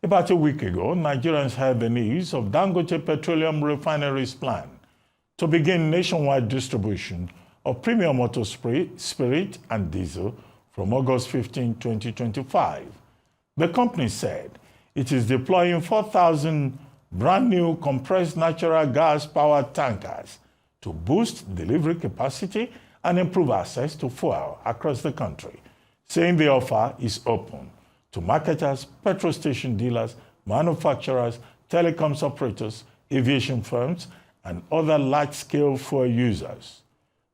About a week ago, Nigerians heard the news of Dangote Petroleum Refinery's plan to begin nationwide distribution of premium auto spirit and diesel from August 15, 2025. The company said it is deploying 4,000 brand new compressed natural gas powered tankers to boost delivery capacity and improve access to fuel across the country, saying the offer is open to marketers, petrol station dealers, manufacturers, telecoms operators, aviation firms, and other large-scale fuel users.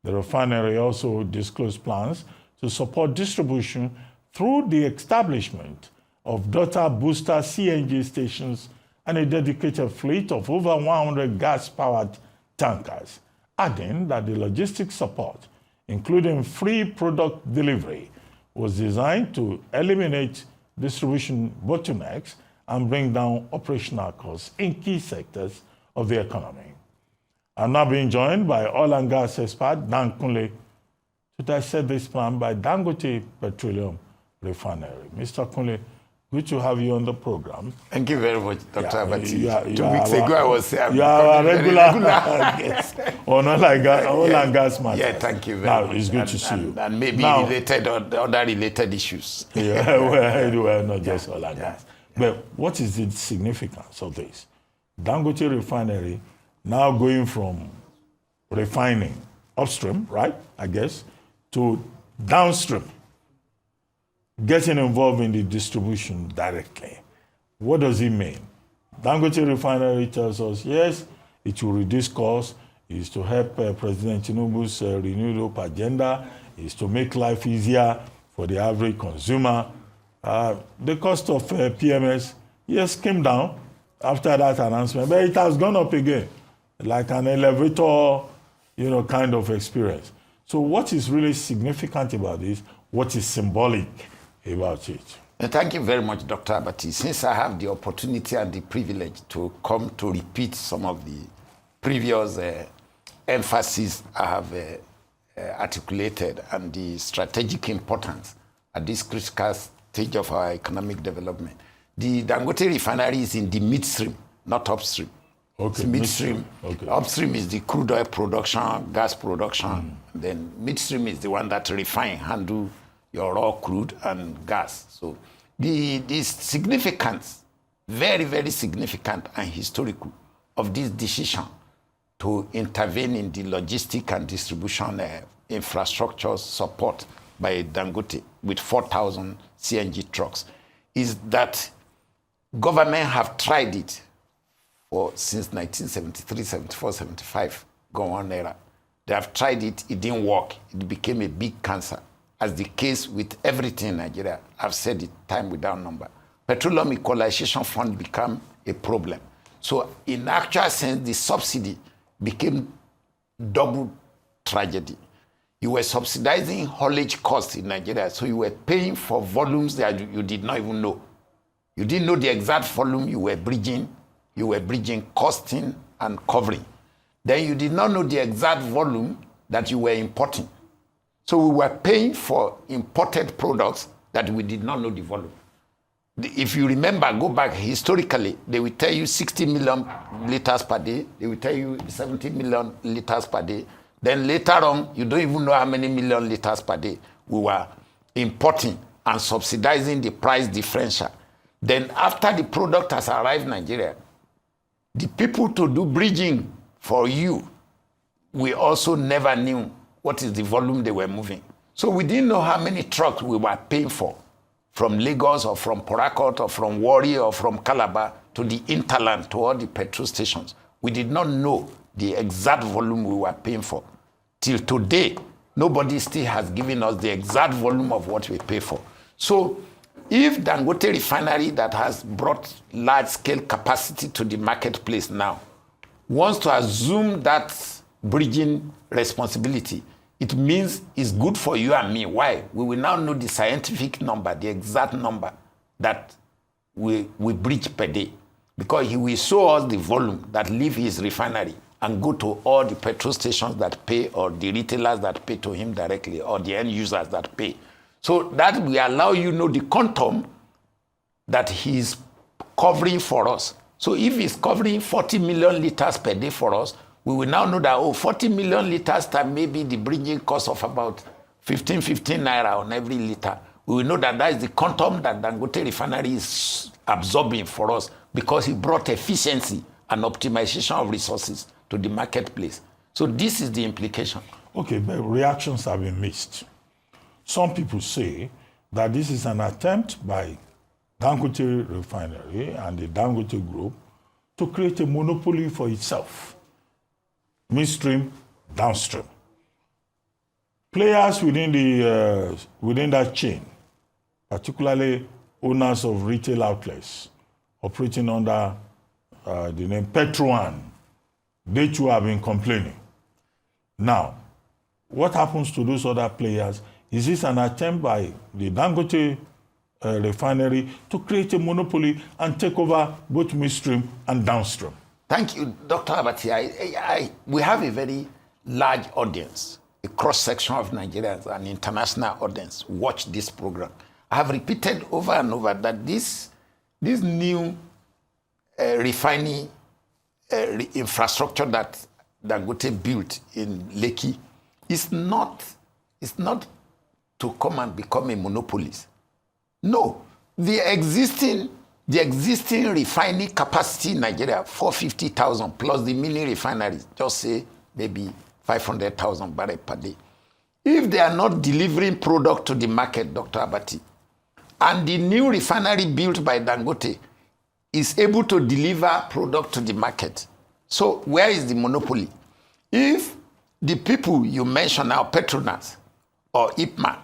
The refinery also disclosed plans to support distribution through the establishment of daughter booster CNG stations and a dedicated fleet of over 100 gas-powered tankers, adding that the logistics support, including free product delivery, was designed to eliminate distribution bottlenecks and bring down operational costs in key sectors of the economy. I'm now being joined by oil and gas expert Dan Kunle to dissect this plan by Dangote Petroleum Refinery. Mr. Kunle, good to have you on the program. Thank you very much, Dr. Abati. 2 weeks ago, I was saying you are a regular guest on oil and gas matters. Yeah, thank you very much. It's good to see you. And maybe related or other related issues. Yeah, well, not just oil and gas. But what is the significance of this? Dangote Refinery now going from refining upstream, right, I guess, to downstream, getting involved in the distribution directly. What does it mean? Dangote Refinery tells us, yes, it will reduce costs, is to help President Tinubu's renewed hope agenda, is to make life easier for the average consumer. The cost of PMS, yes, came down after that announcement, but it has gone up again, like an elevator, kind of experience. So what is really significant about this? What is symbolic about it? Thank you very much, Dr. Abati. Since I have the opportunity and the privilege to come to repeat some of the previous emphasis I have articulated and the strategic importance at this critical stage of our economic development, the Dangote refinery is in the midstream, not upstream. Okay, it's midstream. Okay. Upstream is the crude oil production, gas production. Then midstream is the one that handle your raw crude and gas. So the significance, very, very significant and historical of this decision to intervene in the logistic and distribution infrastructure support by Dangote with 4,000 CNG trucks is that government have tried it since 1973, 74, 75, go on era. They have tried it, it didn't work. It became a big cancer. As the case with everything in Nigeria, I've said it time without number. Petroleum Equalization Fund became a problem. So in actual sense, the subsidy became double tragedy. You were subsidizing haulage costs in Nigeria, so you were paying for volumes that you did not even know. You didn't know the exact volume you were bridging. You were bridging costing and covering. Then you did not know the exact volume that you were importing. So we were paying for imported products that we did not know the volume. If you remember, go back historically, they will tell you 60 million liters per day. They will tell you 70 million liters per day. Then later on, you don't even know how many million liters per day we were importing and subsidizing the price differential. Then after the product has arrived in Nigeria, the people to do bridging for you, we also never knew what is the volume they were moving. So we didn't know how many trucks we were paying for from Lagos or from Port Harcourt or from Warri or from Calabar to the interland, to all the petrol stations. We did not know the exact volume we were paying for. Till today, nobody still has given us the exact volume of what we pay for. So if Dangote refinery that has brought large-scale capacity to the marketplace now wants to assume that bridging responsibility, it means it's good for you and me. Why? We will now know the scientific number, the exact number that we bridge per day. Because he will show us the volume that leave his refinery and go to all the petrol stations that pay, or the retailers that pay to him directly, or the end users that pay. So that will allow you know the quantum that he's covering for us. So if it's covering 40 million liters per day for us, we will now know that, 40 million liters time maybe the bringing cost of about 15 naira on every liter. We will know that that is the quantum that Dangote refinery is absorbing for us because he brought efficiency and optimization of resources to the marketplace. So this is the implication. Okay, but reactions have been mixed. Some people say that this is an attempt by Dangote refinery and the Dangote group to create a monopoly for itself, midstream, downstream. Players within that chain, particularly owners of retail outlets operating under the name Petro1, they too have been complaining. Now, what happens to those other players? Is this an attempt by the Dangote refinery to create a monopoly and take over both midstream and downstream? Thank you, Dr. Abati. We have a very large audience, a cross-section of Nigerians, an international audience watch this program. I have repeated over and over that this new refining infrastructure that Dangote built in Lekki is not to come and become a monopolist. No, the existing refining capacity in Nigeria, 450,000 plus the mini refineries, just say maybe 500,000 barrels per day. If they are not delivering product to the market, Dr. Abati, and the new refinery built by Dangote is able to deliver product to the market, so where is the monopoly? If the people you mentioned now, Petronas or Ipman,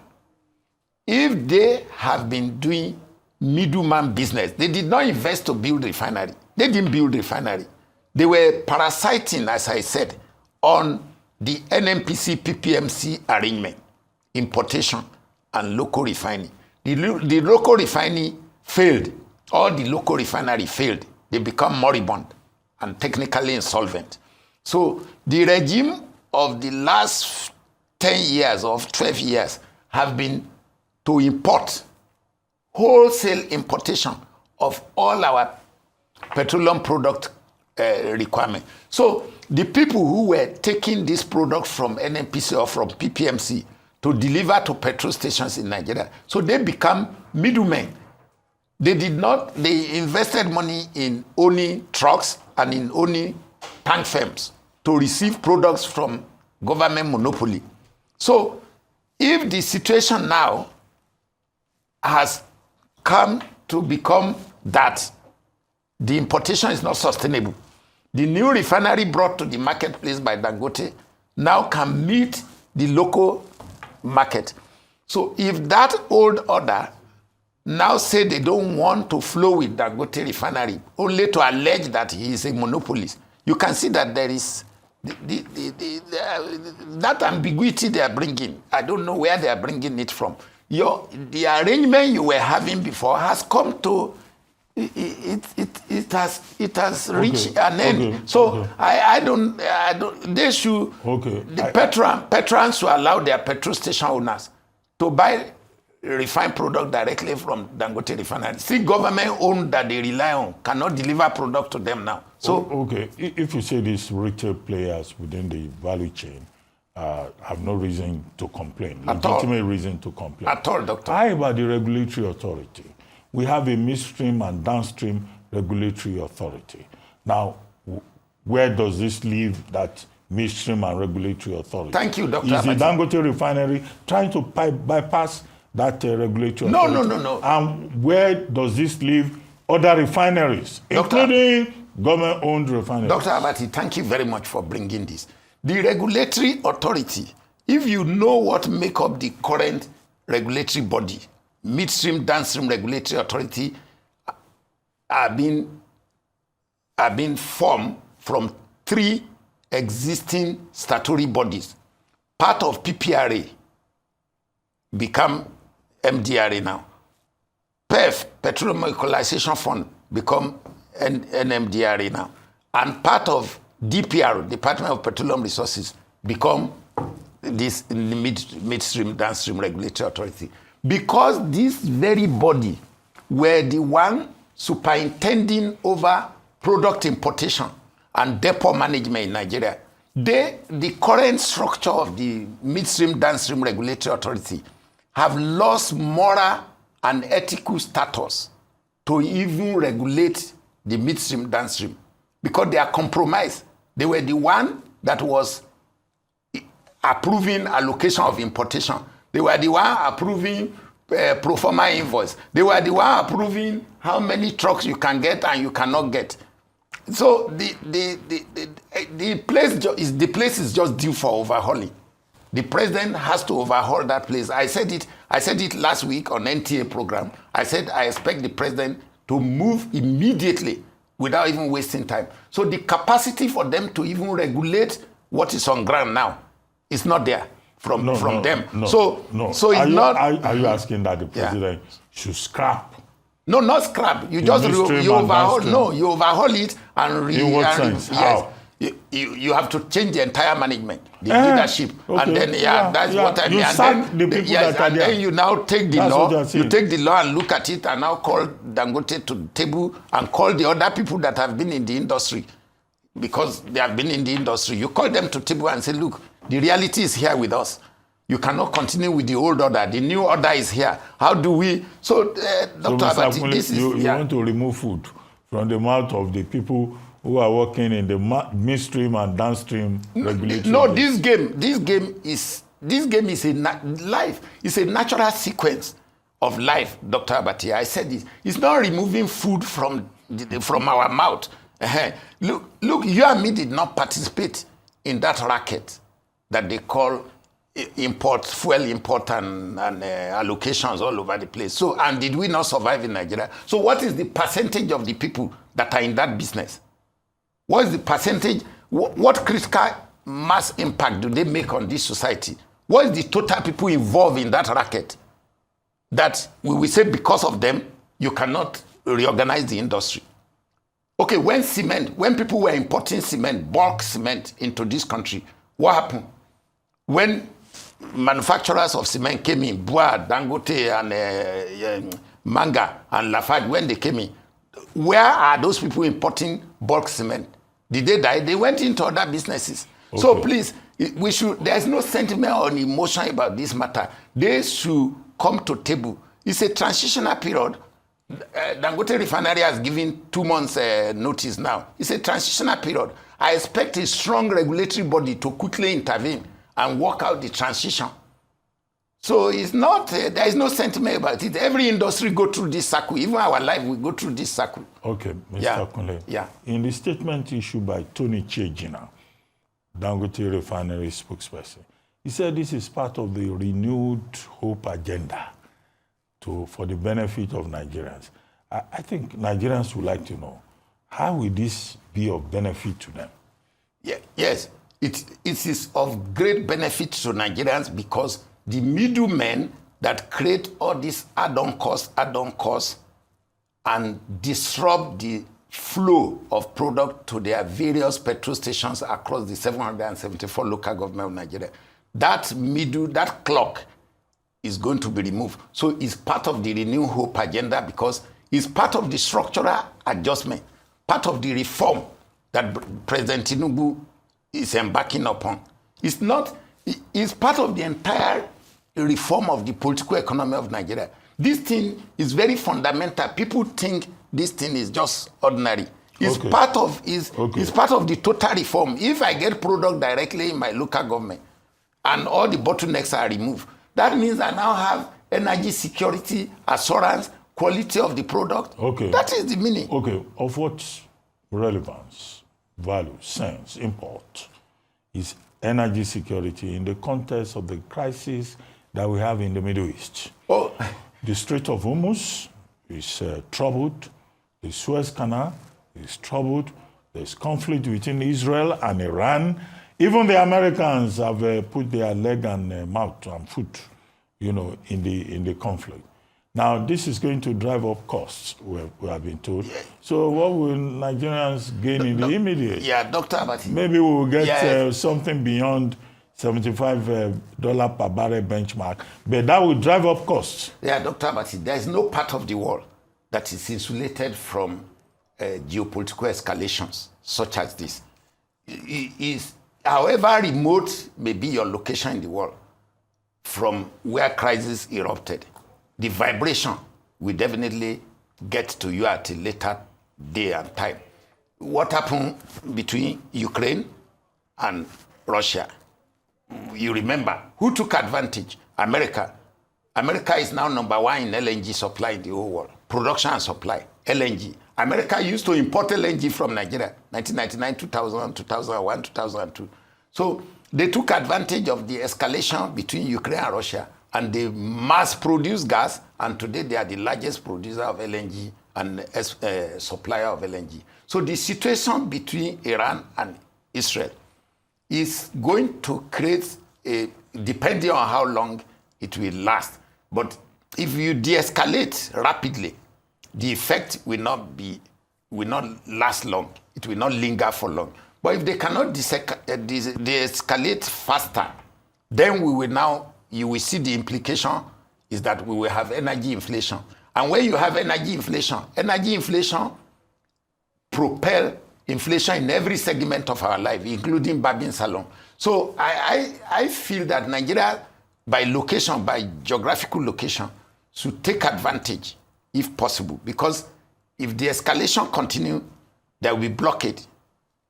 if they have been doing middleman business, they did not invest to build refinery. They didn't build refinery. They were parasiting, as I said, on the NNPC PPMC arrangement, importation and local refining. The local refinery failed. All the local refinery failed. They become moribund and technically insolvent. So the regime of the last 10 years or 12 years have been to import, wholesale importation of all our petroleum product requirement. So the people who were taking this product from NNPC or from PPMC to deliver to petrol stations in Nigeria, so they become middlemen. They invested money in owning trucks and in owning tank firms to receive products from government monopoly. So if the situation now has come to become that the importation is not sustainable, the new refinery brought to the marketplace by Dangote now can meet the local market. So if that old order now say they don't want to flow with Dangote refinery, only to allege that he is a monopolist, you can see that there is that ambiguity they are bringing. I don't know where they are bringing it from. The arrangement you were having before has come to it has reached an end. So I don't. They should. The Petrans should allow their petrol station owners to buy refined product directly from Dangote refinery. See, government owned that they rely on cannot deliver product to them now. So if you say these retail players within the value chain have no reason to complain, legitimate reason to complain at all, Doctor. How about the regulatory authority? We have a midstream and downstream regulatory authority. Now, where does this leave that midstream and regulatory authority? Thank you, Dr. Is the Dangote refinery trying to bypass that regulatory authority? No. And where does this leave other refineries, including government-owned refineries? Dr. Abati, thank you very much for bringing this. The regulatory authority, if you know what make up the current regulatory body, midstream, downstream regulatory authority are being formed from 3 existing statutory bodies. Part of PPRA become MDRA now. PEF, Petroleum Equalization Fund, become NMDRA now. And part of DPR, Department of Petroleum Resources, become this midstream, downstream regulatory authority. Because this very body were the one superintending over product importation and depot management in Nigeria. The current structure of the midstream downstream regulatory authority have lost moral and ethical status to even regulate the midstream downstream because they are compromised. They were the one that was approving allocation of importation. They were the one approving pro forma invoice. They were the one approving how many trucks you can get and you cannot get. So the place is just due for overhauling. The president has to overhaul that place. I said it last week on NTA program. I said I expect the president to move immediately without even wasting time. So the capacity for them to even regulate what is on ground now is not there from them. So it's not. Are you asking that the president should scrap? No, not scrap. You just overhaul. No, you overhaul it and in what sense? How? You have to change the entire management, the leadership, and then that's what I mean. You sack the people that are there. Then you now take the law. You take the law and look at it, and now call Dangote to the table and call the other people that have been in the industry, because they have been in the industry. You call them to the table and say, look, the reality is here with us. You cannot continue with the old order. The new order is here. How do we? So, Dr. Abati, this is... You want to remove food from the mouth of the people who are working in the midstream and downstream regulatory. No, this game is a life. It's a natural sequence of life, Dr. Abati. I said this. It's not removing food from our mouth. Look, you and me did not participate in that racket that they call fuel import and allocations all over the place. So, and did we not survive in Nigeria? So what is the percentage of the people that are in that business? What is the percentage? What critical mass impact do they make on this society? What is the total people involved in that racket? That we will say because of them, you cannot reorganize the industry. Okay, when people were importing cement, bulk cement into this country, what happened? When manufacturers of cement came in, Bois, Dangote, and Manga, and Lafarge, when they came in, where are those people importing bulk cement? Did they die? They went into other businesses. Okay. So please, there's no sentiment or emotion about this matter. They should come to table. It's a transitional period. Dangote refinery has given 2 months notice now. It's a transitional period. I expect a strong regulatory body to quickly intervene and work out the transition. So it's not, there is no sentiment about it. Every industry go through this cycle. Even our life, we go through this cycle. Okay, Mr. Kunle. Yeah. In the statement issued by Tony Chejina, Dangote refinery spokesperson, he said this is part of the renewed hope agenda for the benefit of Nigerians. I think Nigerians would like to know, how will this be of benefit to them? Yeah, yes, it is of great benefit to Nigerians because the middlemen that create all these add-on costs and disrupt the flow of product to their various petrol stations across the 774 local government of Nigeria. That clock is going to be removed. So it's part of the Renew Hope agenda because it's part of the structural adjustment, part of the reform that President Tinubu is embarking upon. It's part of the entire reform of the political economy of Nigeria. This thing is very fundamental. People think this thing is just ordinary. It's part of the total reform. If I get product directly in my local government and all the bottlenecks are removed, that means I now have energy security, assurance, quality of the product. Okay. That is the meaning. Okay. Of what relevance, value, sense, import is energy security in the context of the crisis that we have in the Middle East? Oh. The Strait of Hormuz is troubled. The Suez Canal is troubled. There's conflict between Israel and Iran. Even the Americans have put their leg and mouth and foot, in the conflict. Now, this is going to drive up costs, we have been told. Yeah. So what will Nigerians gain in the immediate? Yeah, Dr. Abati. Maybe we will get something beyond $75 per barrel benchmark, but that will drive up costs. Yeah, Dr. Abati, there is no part of the world that is insulated from geopolitical escalations such as this. Is, however remote may be your location in the world from where crisis erupted, the vibration will definitely get to you at a later day and time. What happened between Ukraine and Russia? You remember, who took advantage? America. America is now #1 in LNG supply in the whole world. Production and supply, LNG. America used to import LNG from Nigeria, 1999, 2000, 2001, 2002. So they took advantage of the escalation between Ukraine and Russia, and they mass-produced gas, and today they are the largest producer of LNG and supplier of LNG. So the situation between Iran and Israel is going to create a, depending on how long it will last. But if you de-escalate rapidly, the effect will not last long. It will not linger for long. But if they cannot de-escalate faster, then you will see the implication is that we will have energy inflation. And when you have energy inflation propel inflation in every segment of our life, including barbing salon. So I feel that Nigeria, by location, by geographical location, should take advantage if possible. Because if the escalation continue, there will be blockade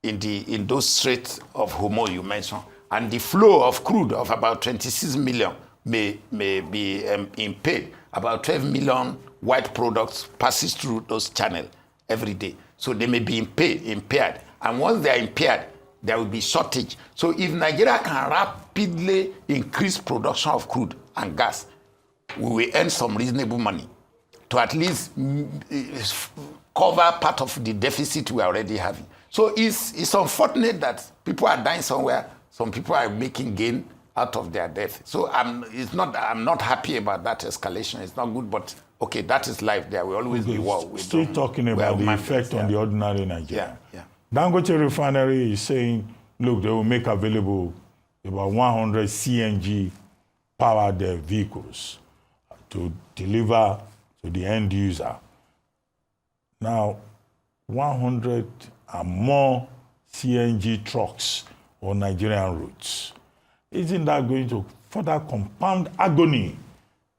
in those straits of Hormuz you mentioned. And the flow of crude of about 26 million may be impaired. About 12 million white products passes through those channels every day. So they may be impaired. And once they are impaired, there will be shortage. So if Nigeria can rapidly increase production of crude and gas, we will earn some reasonable money to at least cover part of the deficit we are already having. So it's unfortunate that people are dying somewhere, some people are making gain out of their death. So I'm not happy about that escalation. It's not good, but okay, that is life. There will always be war. Still talking about the effect on the ordinary Nigerian. Yeah. Dangote refinery is saying, look, they will make available about 100 CNG powered vehicles to deliver to the end user. Now, 100 and more CNG trucks on Nigerian roads. Isn't that going to further compound agony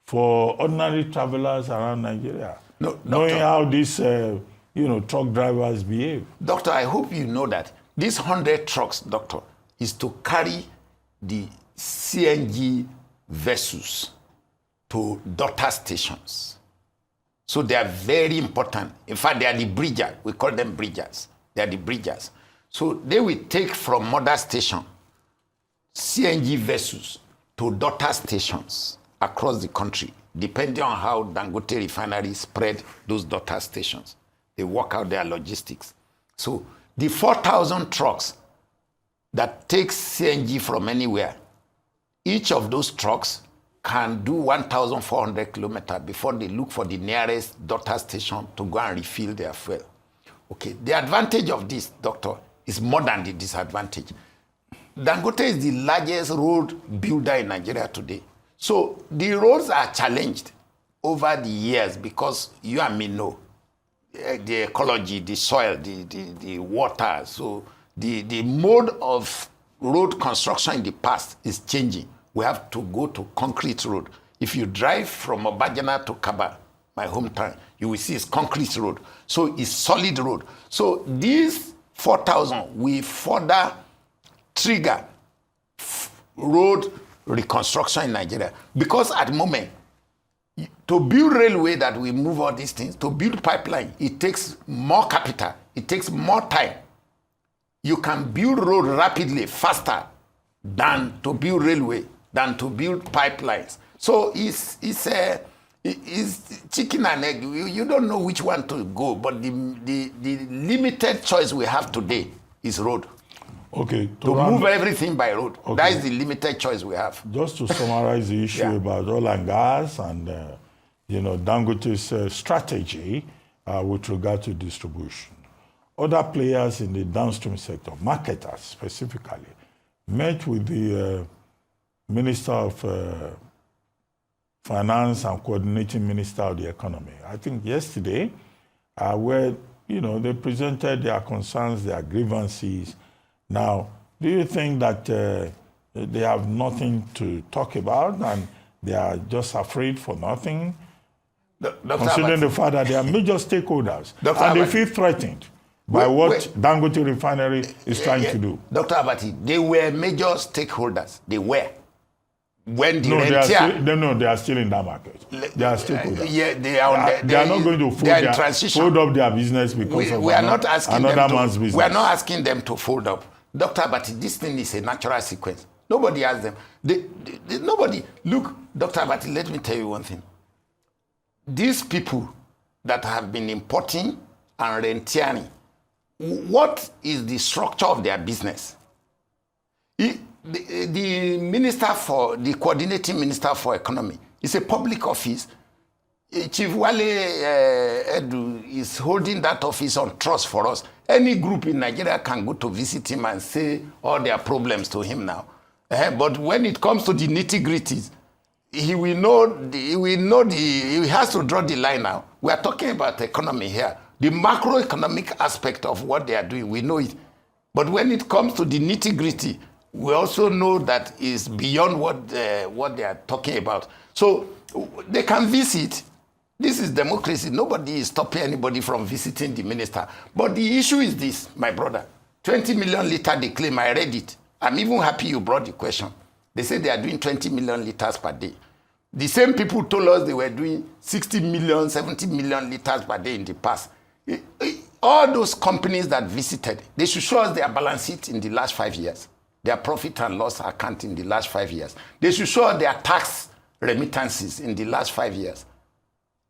for ordinary travelers around Nigeria? No, knowing how these truck drivers behave. Doctor, I hope you know that these 100 trucks, doctor, is to carry the CNG vessels to daughter stations. So they are very important. In fact, they are the bridgers. We call them bridgers. They are the bridgers. So they will take from mother station CNG vessels to daughter stations across the country, depending on how Dangote refinery spread those daughter stations. They work out their logistics. So the 4,000 trucks that takes CNG from anywhere, each of those trucks can do 1,400 kilometers before they look for the nearest daughter station to go and refill their fuel. Okay, the advantage of this, doctor, is more than the disadvantage. Dangote is the largest road builder in Nigeria today. So the roads are challenged over the years because you and me know the ecology, the soil, the water. So the mode of road construction in the past is changing. We have to go to concrete road. If you drive from Obajana to Kaba, my hometown, you will see it's concrete road. So it's solid road. So these 4,000 will further trigger road reconstruction in Nigeria. Because at the moment, to build railway that we move all these things, to build pipeline, it takes more capital, it takes more time. You can build road rapidly, faster than to build railway, than to build pipelines. So it's chicken and egg. You don't know which one to go, but the limited choice we have today is road. Okay. To move everything by road. Okay. That is the limited choice we have. Just to summarize the issue about oil and gas and Dangote's strategy with regard to distribution. Other players in the downstream sector, marketers specifically, met with the Minister of Finance and Coordinating Minister of the Economy. I think yesterday, where they presented their concerns, their grievances. Now, do you think that they have nothing to talk about and they are just afraid for nothing? Considering the fact that they are major stakeholders and they feel threatened by what Dangote refinery is trying to do. Dr. Abati, they were major stakeholders. They were. When the they are still in that market. They are stakeholders. They are. They are not going to fold up their business because of another man's business. We are not asking them to fold up. Dr. Abati, this thing is a natural sequence. Nobody asked them. Nobody. Look, Dr. Abati, let me tell you one thing. These people that have been importing and rentiering, what is the structure of their business? The minister for the coordinating minister for economy is a public office. Chief Wale Edu is holding that office on trust for us. Any group in Nigeria can go to visit him and say all their problems to him now. But when it comes to the nitty-gritties, he has to draw the line now. We are talking about economy here. The macroeconomic aspect of what they are doing, we know it. But when it comes to the nitty-gritty, we also know that is beyond what they are talking about. So they can visit. This is democracy. Nobody is stopping anybody from visiting the minister. But the issue is this, my brother. 20 million litre they claim. I read it. I'm even happy you brought the question. They say they are doing 20 million litres per day. The same people told us they were doing 60 million, 70 million litres per day in the past. All those companies that visited, they should show us their balance sheet in the last 5 years. Their profit and loss account in the last 5 years. They should show their tax remittances in the last 5 years.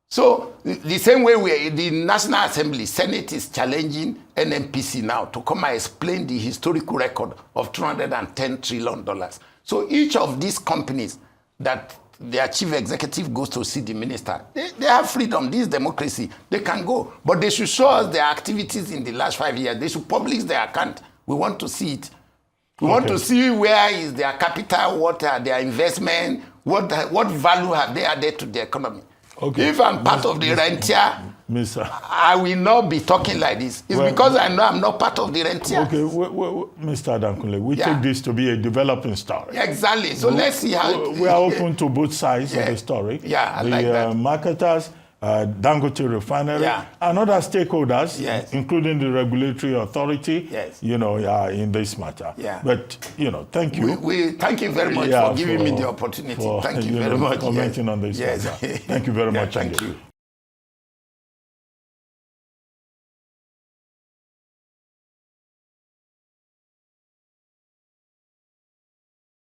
So the same way the National Assembly, Senate is challenging NNPC now to come and explain the historical record of $210 trillion. So each of these companies that their chief executive goes to see the minister, they have freedom. This is democracy. They can go. But they should show us their activities in the last 5 years. They should publish their account. We want to see it. We want to see where is their capital, what are their investment, what value have they added to the economy. Okay. If I'm part of the rentier, I will not be talking like this. It's because I know I'm not part of the rentier. Okay, Mr. Kunle, we take this to be a developing story. Exactly. So let's see how... We are open to both sides of the story. Yeah, I like that. The marketers, Dangote refinery, and other stakeholders, including the regulatory authority, in this matter. Yeah. But, thank you. We thank you very much for giving me the opportunity. Thank you very much. Commenting on this matter. Thank you very much. Thank you.